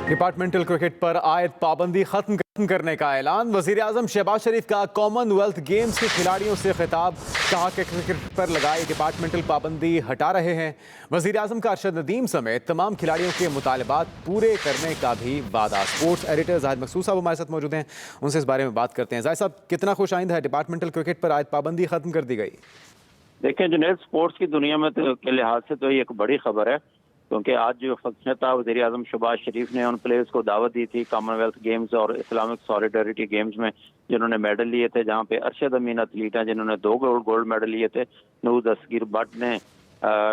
Departmental cricket पर आयद पाबंदी खत्म करने का ऐलान। वज़ीर-ए-आज़म शहबाज शरीफ का कॉमनवेल्थ गेम्स के खिलाड़ियों से खिताब। कहा कि क्रिकेट पर लगाई डिपार्टमेंटल पाबंदी हटा रहे हैं। वज़ीर-ए-आज़म का अरशद नदीम समेत तमाम खिलाड़ियों के मुतालबात पूरे करने का भी वादा। स्पोर्ट्स एडिटर जाहिद मकसूद साहब हमारे साथ मौजूद हैं, उनसे इस बारे में बात करते हैं। जाहिद साहब, कितना खुशाइंद है डिपार्टमेंटल क्रिकेट पर आयद पाबंदी खत्म कर दी गई? देखें जुनैद, स्पोर्ट्स की दुनिया में के लिहाज से तो ये एक बड़ी खबर है, क्योंकि आज जो फंक्शन था वज़ीर आज़म शहबाज शरीफ ने उन प्लेयर्स को दावत दी थी कॉमनवेल्थ गेम्स और इस्लामिक सॉलिडरिटी गेम्स में जिन्होंने मेडल लिए थे, जहां पे अरशद अमीन एथलीट हैं जिन्होंने 2 गोल्ड मेडल लिए थे। नूर दस्तगीर भट्ट ने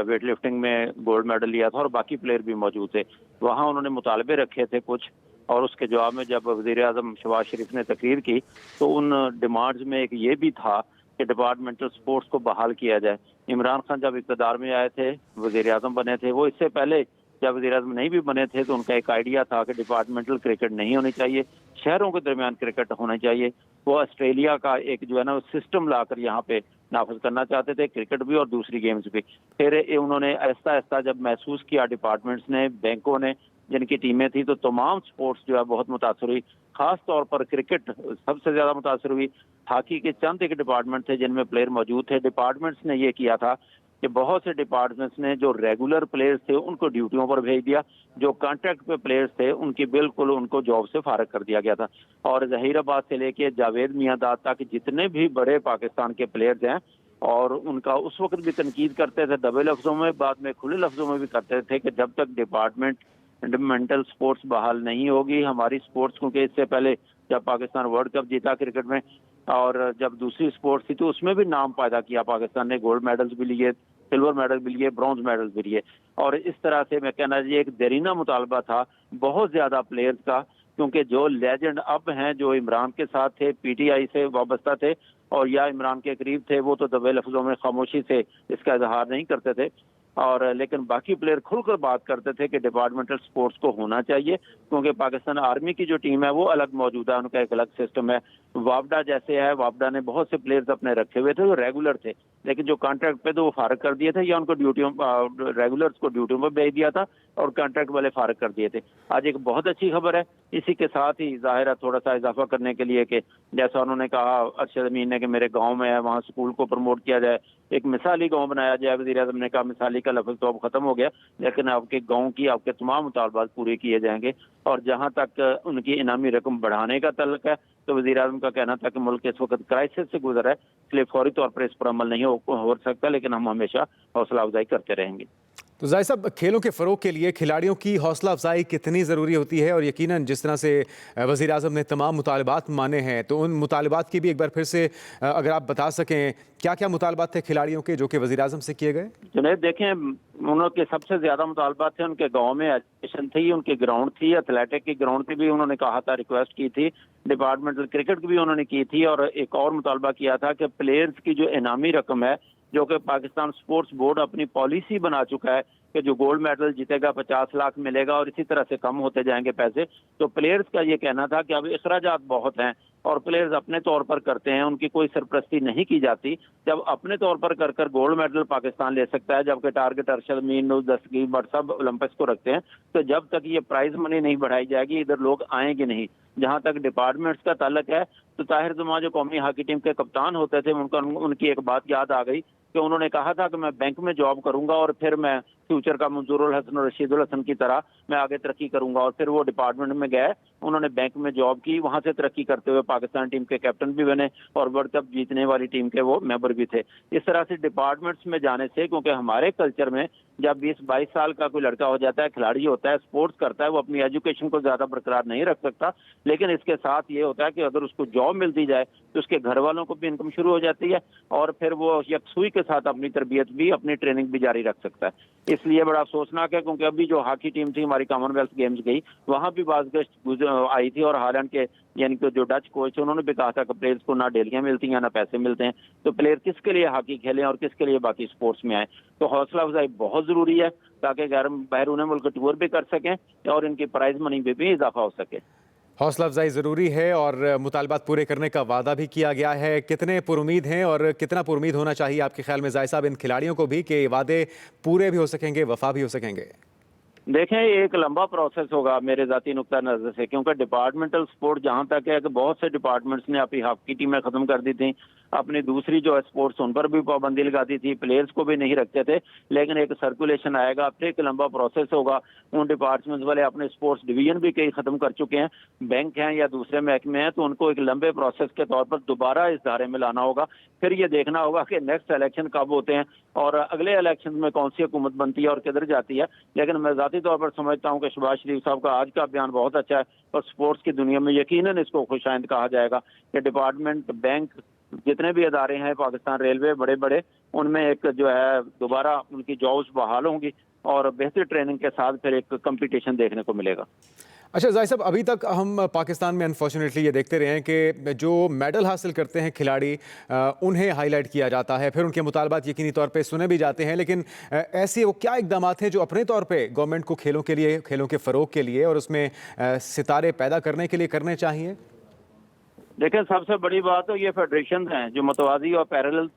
वेट लिफ्टिंग में गोल्ड मेडल लिया था और बाकी प्लेयर भी मौजूद थे। वहाँ उन्होंने मुतालबे रखे थे कुछ, और उसके जवाब में जब वज़ीर आज़म शहबाज शरीफ ने तकरीर की तो उन डिमांड्स में एक ये भी था कि डिपार्टमेंटल स्पोर्ट्स को बहाल किया जाए। इमरान खान जब इक़्तिदार में आए थे, वज़ीर आज़म बने थे, वो इससे पहले जब वज़ीर आज़म नहीं भी बने थे तो उनका एक आइडिया था कि डिपार्टमेंटल क्रिकेट नहीं होनी चाहिए, शहरों के दरमियान क्रिकेट होना चाहिए। वो ऑस्ट्रेलिया का एक जो है ना सिस्टम लाकर यहाँ पे नाफज करना चाहते थे, क्रिकेट भी और दूसरी गेम्स भी। फिर उन्होंने आहिस्ता आहिस्ता जब महसूस किया डिपार्टमेंट्स ने, बैंकों ने, जिनकी टीमें थी, तो तमाम स्पोर्ट्स जो है बहुत मुतासर हुई। खास तौर पर क्रिकेट सबसे ज्यादा मुतासर हुई। हॉकी के चंद एक डिपार्टमेंट थे जिनमें प्लेयर मौजूद थे। डिपार्टमेंट्स ने ये किया था कि बहुत से डिपार्टमेंट्स ने जो रेगुलर प्लेयर्स थे उनको ड्यूटियों पर भेज दिया, जो कॉन्ट्रैक्ट पे प्लेयर्स थे उनकी बिल्कुल उनको जॉब से फारग कर दिया गया था। और जहीराबाद से लेके जावेद मियांदाद तक जितने भी बड़े पाकिस्तान के प्लेयर्स हैं, और उनका उस वक्त भी तनकीद करते थे दबे लफ्जों में, बाद में खुले लफ्जों में भी करते थे कि जब तक डिपार्टमेंटल स्पोर्ट्स बहाल नहीं होगी हमारी स्पोर्ट्स, क्योंकि इससे पहले जब पाकिस्तान वर्ल्ड कप जीता क्रिकेट में और जब दूसरी स्पोर्ट्स थी तो उसमें भी नाम पैदा किया पाकिस्तान ने, गोल्ड मेडल्स भी लिए, सिल्वर मेडल भी लिए, ब्रॉन्ज मेडल भी लिए। और इस तरह से मैं कहना चाहिए एक देरीना मुतालबा था बहुत ज्यादा प्लेयर्स का, क्योंकि जो लेजेंड अब हैं, जो इमरान के साथ थे, पीटीआई से वाबस्ता थे और या इमरान के करीब थे, वो तो दबे लफ्जों में खामोशी से इसका इजहार नहीं करते थे। और लेकिन बाकी प्लेयर खुलकर बात करते थे कि डिपार्टमेंटल स्पोर्ट्स को होना चाहिए, क्योंकि पाकिस्तान आर्मी की जो टीम है वो अलग मौजूद है, उनका एक अलग सिस्टम है। वापडा जैसे है, वापडा ने बहुत से प्लेयर्स अपने रखे हुए थे जो रेगुलर थे, लेकिन जो कॉन्ट्रैक्ट पे तो वो फारग कर दिए थे, या उनको ड्यूटियों रेगुलर्स को ड्यूटियों पर भेज दिया था और कॉन्ट्रैक्ट वाले फारग कर दिए थे। आज एक बहुत अच्छी खबर है। इसी के साथ ही जाहिर है थोड़ा सा इजाफा करने के लिए कि जैसा उन्होंने कहा अरशद अमीन ने कि मेरे गाँव में है, वहाँ स्कूल को प्रमोट किया जाए, एक मिसाली गांव बनाया जाए। वज़ीर आज़म ने कहा मिसाली का लफ्ज़ तो अब खत्म हो गया, लेकिन आपके गांव की आपके तमाम मुतालबात पूरे किए जाएंगे। और जहां तक उनकी इनामी रकम बढ़ाने का तल्लक है तो वज़ीर आज़म का कहना था कि मुल्क इस वक्त क्राइसिस से गुजर है, इसलिए फौरी तौर पर इस पर अमल नहीं हो सकता, लेकिन हम हमेशा हौसला अफजाई करते रहेंगे। तो जाहिद साहब, खेलों के फ़रोग के लिए खिलाड़ियों की हौसला अफजाई कितनी ज़रूरी होती है? और यकीनन जिस तरह से वज़ीर आज़म ने तमाम मुतालबात माने हैं, तो उन मुतालबात की भी एक बार फिर से अगर आप बता सकें, क्या क्या मुतालबात थे खिलाड़ियों के जो कि वज़ीर आज़म से किए गए? जुनैद, देखें, उनके सबसे ज्यादा मुतालबात थे, उनके गांव में एजुकेशन थी, उनकी ग्राउंड थी, एथलेटिक की ग्राउंड की भी उन्होंने कहा था, रिक्वेस्ट की थी, डिपार्टमेंटल क्रिकेट की भी उन्होंने की थी, और एक और मुतालबा किया था कि प्लेयर्स की जो इनामी रकम है, जो कि पाकिस्तान स्पोर्ट्स बोर्ड अपनी पॉलिसी बना चुका है कि जो गोल्ड मेडल जीतेगा 50 लाख मिलेगा और इसी तरह से कम होते जाएंगे पैसे। तो प्लेयर्स का ये कहना था कि अब अखराजात बहुत हैं और प्लेयर्स अपने तौर पर करते हैं, उनकी कोई सरपरस्ती नहीं की जाती। जब अपने तौर पर कर कर गोल्ड मेडल पाकिस्तान ले सकता है, जबकि टारगेट अरशद अमीन, नूर दस्तगीर भट्ट सब ओलंपिक्स को रखते हैं, तो जब तक ये प्राइज मनी नहीं बढ़ाई जाएगी इधर लोग आएंगे नहीं। जहां तक डिपार्टमेंट्स का ताल्लुक है तो ताहिर जुमा जो कौमी हॉकी टीम के कप्तान होते थे, उनकी एक बात याद आ गई कि उन्होंने कहा था कि मैं बैंक में जॉब करूंगा और फिर मैं फ्यूचर का मंजूरुल हसन और रशीदुल हसन की तरह मैं आगे तरक्की करूंगा। और फिर वो डिपार्टमेंट में गए, उन्होंने बैंक में जॉब की, वहां से तरक्की करते हुए पाकिस्तान टीम के कैप्टन भी बने और वर्ल्ड कप जीतने वाली टीम के वो मेंबर भी थे। इस तरह से डिपार्टमेंट्स में जाने से, क्योंकि हमारे कल्चर में जब 20-22 साल का कोई लड़का हो जाता है, खिलाड़ी होता है, स्पोर्ट्स करता है, वो अपनी एजुकेशन को ज्यादा बरकरार नहीं रख सकता, लेकिन इसके साथ ये होता है कि अगर उसको जॉब मिलती जाए तो उसके घर वालों को भी इनकम शुरू हो जाती है और फिर वो यकसुई के साथ अपनी तरबियत भी, अपनी ट्रेनिंग भी जारी रख सकता है। इसलिए बड़ा अफसोसनाक है, क्योंकि अभी जो हॉकी टीम थी हमारी कॉमनवेल्थ गेम्स गई, वहां भी बाज़गश्त आई थी और हालैंड के यानी कि जो डच कोच है उन्होंने भी कहा था कि प्लेयर्स को ना डेलियां मिलती हैं ना पैसे मिलते हैं, तो प्लेयर किसके लिए हॉकी खेलें और किसके लिए बाकी स्पोर्ट्स में आए। तो हौसला अफजाई बहुत जरूरी है ताकि बैरून मुल्क टूर भी कर सकें और इनकी प्राइज मनी में भी इजाफा हो सके। हौसला अफजाई ज़रूरी है और मुतालबात पूरे करने का वादा भी किया गया है। कितने पुरुमीद हैं और कितना पुरुमीद होना चाहिए आपके ख्याल में जाहिद साहब इन खिलाड़ियों को भी कि वादे पूरे भी हो सकेंगे, वफा भी हो सकेंगे? देखें, ये एक लंबा प्रोसेस होगा मेरे ज़ाती नुक्ता नज़र से, क्योंकि डिपार्टमेंटल स्पोर्ट जहां तक है कि बहुत से डिपार्टमेंट्स ने अपनी हॉकी टीमें ख़त्म कर दी थी, अपनी दूसरी जो है स्पोर्ट्स उन पर भी पाबंदी लगा दी थी, प्लेयर्स को भी नहीं रखते थे। लेकिन एक सर्कुलेशन आएगा, फिर एक लंबा प्रोसेस होगा। उन डिपार्टमेंट्स वाले अपने स्पोर्ट्स डिवीजन भी कई ख़त्म कर चुके हैं, बैंक हैं या दूसरे महकमे हैं, तो उनको एक लंबे प्रोसेस के तौर पर दोबारा इस धारे में लाना होगा। फिर ये देखना होगा कि नेक्स्ट इलेक्शन कब होते हैं और अगले इलेक्शन में कौन सी हुकूमत बनती है और किधर जाती है। लेकिन मैं ज़ाती तौर पर समझता हूं कि शहबाज शरीफ साहब का आज का बयान बहुत अच्छा है और स्पोर्ट्स की दुनिया में यकीनन इसको खुशाइंद कहा जाएगा कि डिपार्टमेंट, बैंक, जितने भी अदारे हैं, पाकिस्तान रेलवे, बड़े बड़े, उनमें एक जो है दोबारा उनकी जॉब्स बहाल होंगी और बेहतर ट्रेनिंग के साथ फिर एक कंपटीशन देखने को मिलेगा। अच्छा जाहिर साहब, अभी तक हम पाकिस्तान में अनफॉर्चुनेटली ये देखते रहे हैं कि जो मेडल हासिल करते हैं खिलाड़ी, उन्हें हाईलाइट किया जाता है, फिर उनके मुतालबात यकीनी तौर पे सुने भी जाते हैं। लेकिन ऐसे वो क्या इकदाम हैं जो अपने तौर पे गवर्नमेंट को खेलों के लिए, खेलों के फ़रोग के लिए और उसमें सितारे पैदा करने के लिए करने चाहिए? देखिए, सबसे बड़ी बात तो ये फेडरेशन हैं जो मतवाजी और पैरेलल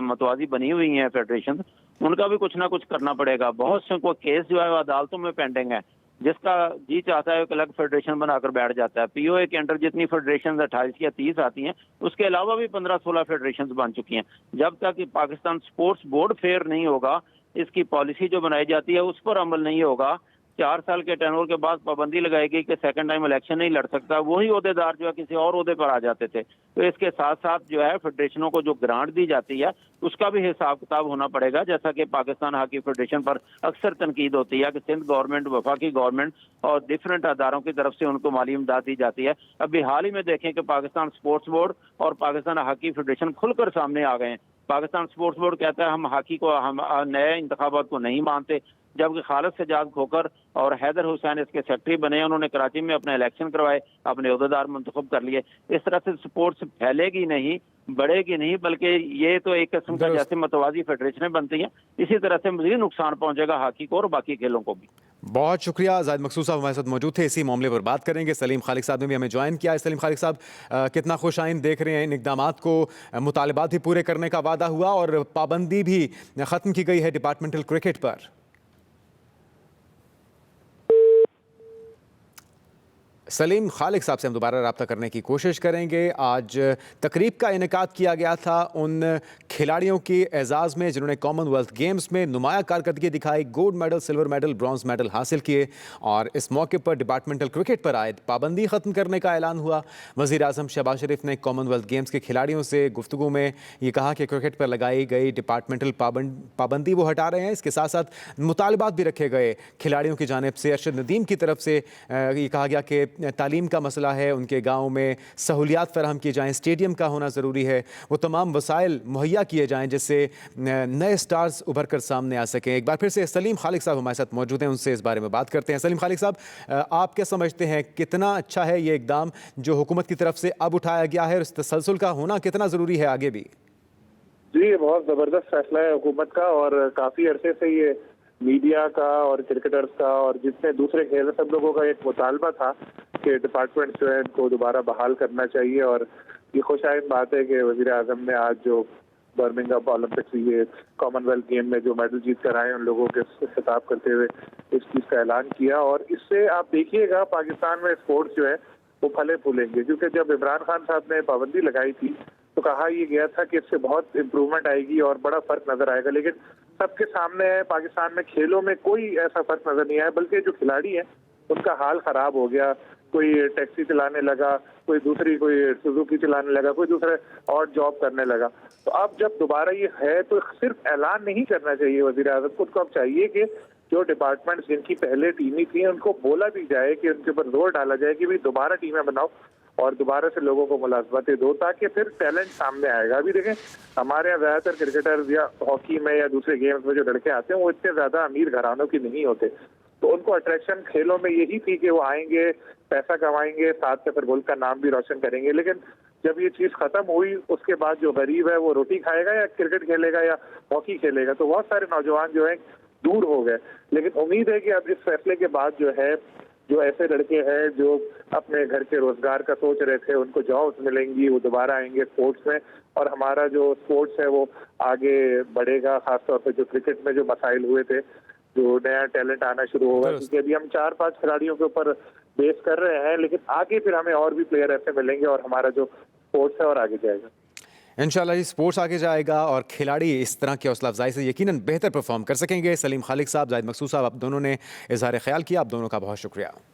मतवाजी बनी हुई हैं फेडरेशन, उनका भी कुछ ना कुछ करना पड़ेगा। बहुत से को केस जो है वो अदालतों में पेंडिंग है, जिसका जी चाहता है एक अलग फेडरेशन बनाकर बैठ जाता है। पीओए के अंडर जितनी फेडरेशन 28 या 30 आती हैं, उसके अलावा भी 15-16 फेडरेशन बन चुकी हैं। जब तक कि पाकिस्तान स्पोर्ट्स बोर्ड फेयर नहीं होगा, इसकी पॉलिसी जो बनाई जाती है उस पर अमल नहीं होगा, 4 साल के टेन्योर के बाद पाबंदी लगाएगी कि सेकंड टाइम इलेक्शन नहीं लड़ सकता, वही ओहदेदार जो है किसी और ओहदे पर आ जाते थे। तो इसके साथ साथ जो है फेडरेशनों को जो ग्रांट दी जाती है उसका भी हिसाब किताब होना पड़ेगा। जैसा कि पाकिस्तान हॉकी फेडरेशन पर अक्सर तनकीद होती है कि सिंध गवर्नमेंट, वफाकी गवर्नमेंट और डिफरेंट अदारों की तरफ से उनको माली इमदाद दी जाती है। अभी हाल ही में देखें कि पाकिस्तान स्पोर्ट्स बोर्ड और पाकिस्तान हॉकी फेडरेशन खुलकर सामने आ गए हैं। पाकिस्तान स्पोर्ट्स बोर्ड कहता है हम हॉकी को, हम नए इंतखाबात को नहीं मानते, जबकि खालिद सजाद खोकर और हैदर हुसैन इसके सेक्रेटरी बने, उन्होंने कराची में अपने इलेक्शन करवाए, अपने ओहदेदार मुंतखब कर लिए। इस तरह से स्पोर्ट्स फैलेगी नहीं, बढ़ेगी नहीं, बल्कि ये तो एक किस्म का जैसे मतवाजी फेडरेशनें बनती हैं, इसी तरह से मजीद नुकसान पहुंचेगा हॉकी को और बाकी खेलों को भी। बहुत शुक्रिया। जाहिद मकसूद साहब हमारे साथ मौजूद थे, इसी मामले पर बात करेंगे। सलीम खालिक साहब ने भी हमें ज्वाइन किया है। सलीम खालिक साहब, कितना खुश आइंद देख रहे हैं इन इकदामात को? मुतालबात भी पूरे करने का वादा हुआ और पाबंदी भी ख़त्म की गई है डिपार्टमेंटल क्रिकेट पर। सलीम खालिक साहब से हम दोबारा रब्ता करने की कोशिश करेंगे। आज तकरीब का इनेकाद किया गया था उन खिलाड़ियों के एजाज़ में जिन्होंने कॉमनवेल्थ गेम्स में नुमाया कारकर्दगी दिखाई, gold medal, silver medal, bronze medal हासिल किए। और इस मौके पर डिपार्टमेंटल क्रिकेट पर आयद पाबंदी ख़त्म करने का ऐलान हुआ। वज़ीर आज़म शहबाज शरीफ ने कॉमनवेल्थ गेम्स के खिलाड़ियों से गुफ्तगू में ये कहा कि क्रिकेट पर लगाई गई डिपार्टमेंटल पाबंदी वो हटा रहे हैं। इसके साथ साथ मुतालबात भी रखे गए खिलाड़ियों की जानिब से। अरशद नदीम की तरफ से ये कहा गया कि तालीम का मसला है, उनके गाँव में सहूलियात फराहम की जाएँ, स्टेडियम का होना ज़रूरी है, वो तमाम वसाइल मुहैया किए जाएँ जिससे नए स्टार्स उभर कर सामने आ सकें। एक बार फिर से सलीम खालिक साहब हमारे साथ मौजूद हैं, उनसे इस बारे में बात करते हैं। सलीम खालिक साहब, आप क्या समझते हैं, कितना अच्छा है ये इकदाम जो हुकूमत की तरफ से अब उठाया गया है और इस तसलसल का होना कितना ज़रूरी है आगे भी? जी, ये बहुत ज़बरदस्त फैसला है हुकूमत का और काफ़ी अरसे से ये मीडिया का और क्रिकेटर्स का और जितने दूसरे खेल है सब लोगों का एक मुतालबा था कि डिपार्टमेंट जो है इनको दोबारा बहाल करना चाहिए। और ये खुशाइंद बात है कि वज़ीर आज़म ने आज जो बर्मिंघम ओलंपिक्स, ये कॉमनवेल्थ गेम में जो मेडल जीत कर आए उन लोगों के खिताब करते हुए इस चीज़ का ऐलान किया। और इससे आप देखिएगा पाकिस्तान में स्पोर्ट्स जो है वो फले फूलेंगे, क्योंकि जब इमरान खान साहब ने पाबंदी लगाई थी तो कहा ये गया था कि इससे बहुत इम्प्रूवमेंट आएगी और बड़ा फर्क नजर आएगा। लेकिन सबके सामने है पाकिस्तान में खेलों में कोई ऐसा फर्क नजर नहीं आया, बल्कि जो खिलाड़ी हैं उनका हाल खराब हो गया। कोई टैक्सी चलाने लगा, कोई दूसरी कोई सुजुकी चलाने लगा, कोई दूसरे और जॉब करने लगा। तो अब जब दोबारा ये है तो सिर्फ ऐलान नहीं करना चाहिए वज़ीर आज़म को, अब चाहिए कि जो डिपार्टमेंट्स जिनकी पहले टीमें थी उनको बोला भी जाए कि उनके ऊपर जोर डाला जाए कि भाई दोबारा टीमें बनाओ और दोबारा से लोगों को मुलाजमतें दो, ताकि फिर टैलेंट सामने आएगा। अभी देखें हमारे यहाँ ज़्यादातर क्रिकेटर्स या हॉकी में या दूसरे गेम्स में जो लड़के आते हैं वो इतने ज़्यादा अमीर घरानों की नहीं होते, तो उनको अट्रैक्शन खेलों में यही थी कि वो आएंगे, पैसा कमाएंगे, साथ में फिर मुल्क का नाम भी रोशन करेंगे। लेकिन जब ये चीज़ खत्म हुई उसके बाद जो गरीब है वो रोटी खाएगा या क्रिकेट खेलेगा या हॉकी खेलेगा, तो बहुत सारे नौजवान जो है दूर हो गए। लेकिन उम्मीद है कि अब इस फैसले के बाद जो है, जो ऐसे लड़के हैं जो अपने घर के रोजगार का सोच रहे थे उनको जॉब्स मिलेंगी, वो दोबारा आएंगे स्पोर्ट्स में और हमारा जो स्पोर्ट्स है वो आगे बढ़ेगा। खासतौर पर जो क्रिकेट में जो मसाइल हुए थे, जो नया टैलेंट आना शुरू होगा, दुरुस्त। क्योंकि अभी हम 4-5 खिलाड़ियों के ऊपर बेस कर रहे हैं, लेकिन आगे फिर हमें और भी प्लेयर ऐसे मिलेंगे और हमारा जो स्पोर्ट्स है और आगे जाएगा। इंशाल्लाह ये स्पोर्ट्स आगे जाएगा और खिलाड़ी इस तरह की हौसला अफजाई से यकीनन बेहतर परफॉर्म कर सकेंगे। सलीम खालिक साहब, जाहिद मकसूद साहब, आप दोनों ने इजहार ख्याल किया, आप दोनों का बहुत शुक्रिया।